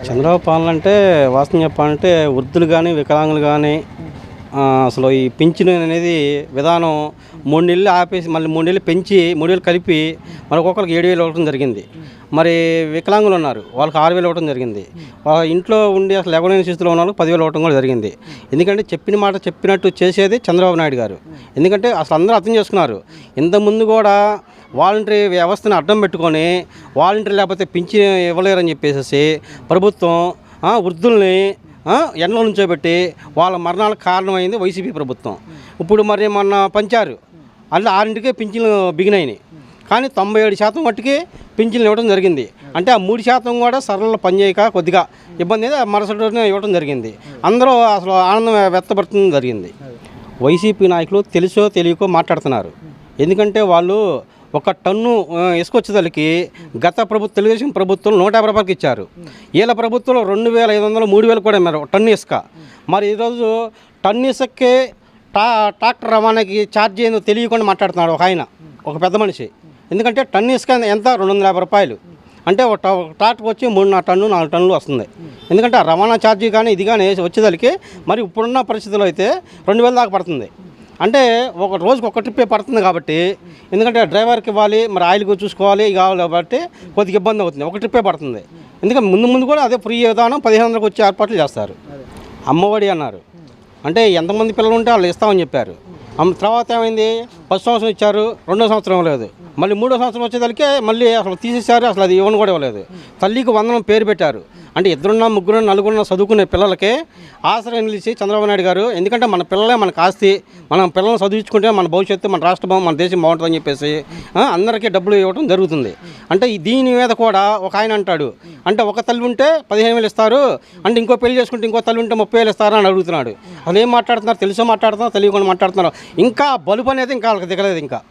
చంద్రబాబు పాలన అంటే వాస్తవం చెప్పాలంటే వృద్ధులు కానీ వికలాంగులు కానీ అసలు ఈ పింఛను అనేది విధానం 3 నెలలు ఆపేసి మళ్ళీ 3 నెలలు పెంచి 3 వేలు కలిపి మరి ఒక్కొక్కరికి 7,000 ఇవ్వడం జరిగింది. మరి వికలాంగులు ఉన్నారు, వాళ్ళకి 6,000 ఇవ్వడం జరిగింది. ఇంట్లో ఉండి అసలు లేవలేని స్థితిలో ఉన్న వాళ్ళకి 10,000 ఇవ్వడం కూడా జరిగింది. ఎందుకంటే చెప్పిన మాట చెప్పినట్టు చేసేది చంద్రబాబు నాయుడు గారు. ఎందుకంటే అసలు అందరూ అర్థం చేసుకున్నారు. ఇంతకుముందు కూడా వాలంటరీ వ్యవస్థను అడ్డం పెట్టుకొని వాలంటరీ లేకపోతే పింఛన్ ఇవ్వలేరని చెప్పేసి ప్రభుత్వం వృద్ధుల్ని ఎండలో నుంచోబెట్టి వాళ్ళ మరణాలకు కారణమైంది వైసీపీ ప్రభుత్వం. ఇప్పుడు మరి మొన్న పంచారు, అలా 6కే పింఛన్లు బిగినాయినాయి. కానీ 97% మట్టుకి పింఛన్లు ఇవ్వడం జరిగింది. అంటే ఆ 3% కూడా సరళ పనిచేయక కొద్దిగా ఇబ్బంది అయితే మరుసటి రోజున ఇవ్వడం జరిగింది. అందరూ అసలు ఆనందం వ్యక్తపడుతుంది జరిగింది. వైసీపీ నాయకులు తెలుసో తెలియకో మాట్లాడుతున్నారు. ఎందుకంటే వాళ్ళు 1 టన్ను ఇసుకొచ్చేదానికి గత తెలుగుదేశం ప్రభుత్వం 150 రూపాయలకి ఇచ్చారు. వీళ్ళ ప్రభుత్వంలో 2,500 3,000 కూడా ఇన్నారు టన్ను ఇసుక. మరి ఈరోజు టన్ను ఇసుకే ట్రాక్టర్ రవాణాకి ఛార్జ్ ఏందో తెలియకుండా మాట్లాడుతున్నాడు ఒక పెద్ద మనిషి. ఎందుకంటే టన్ను ఇసుక ఎంత 250 రూపాయలు అంటే ఒక ట్రాక్టర్కి వచ్చి 3 టన్ను 4 టన్నులు వస్తుంది. ఎందుకంటే రవాణా ఛార్జీ కానీ ఇది కానీ వచ్చేదానికి మరి ఇప్పుడున్న పరిస్థితుల్లో అయితే 2,000 దాకా పడుతుంది. అంటే ఒక రోజుకి 1 ట్రిప్పే పడుతుంది కాబట్టి, ఎందుకంటే డ్రైవర్కి ఇవ్వాలి, మరి ఆయిల్కి చూసుకోవాలి కావాలి కాబట్టి కొద్దిగా ఇబ్బంది అవుతుంది. 1 ట్రిప్పే పడుతుంది. ఎందుకంటే ముందు కూడా అదే ఫ్రీ విధానం 1500కి వచ్చే ఏర్పాట్లు చేస్తారు. అమ్మఒడి అన్నారు, అంటే ఎంతమంది పిల్లలు ఉంటే వాళ్ళు ఇస్తామని చెప్పారు. తర్వాత ఏమైంది, ఫస్ట్ సంవత్సరం ఇచ్చారు, 2వ సంవత్సరం ఇవ్వలేదు. మళ్ళీ 3వ సంవత్సరం వచ్చేదానికి మళ్ళీ అసలు తీసేశారు. అసలు అది ఇవ్వను కూడా ఇవ్వలేదు. తల్లికి వందనం పేరు పెట్టారు. అంటే 2 3 4 చదువుకునే పిల్లలకే ఆశ్రయం నిలిచి చంద్రబాబు నాయుడు గారు, ఎందుకంటే మన పిల్లలే మనకు ఆస్తి, మనం పిల్లల్ని చదివించుకుంటే మన భవిష్యత్తు, మన రాష్ట్రం, మన దేశం బాగుంటుందని చెప్పేసి అందరికీ డబ్బులు ఇవ్వడం జరుగుతుంది. అంటే దీని మీద కూడా ఒక ఆయన అంటాడు, అంటే ఒక తల్లి ఉంటే 15,000 ఇస్తారు, అంటే ఇంకో పెళ్లి చేసుకుంటే ఇంకో తల్లి ఉంటే 30,000 ఇస్తారా అని అడుగుతున్నాడు. అసలు ఏం మాట్లాడుతున్నారు, తెలుసో మాట్లాడుతున్నారు, తెలియకుండా మాట్లాడుతున్నారు. ఇంకా బలుపు అనేది ఇంకా వాళ్ళకి దిగలేదు. ఇంకా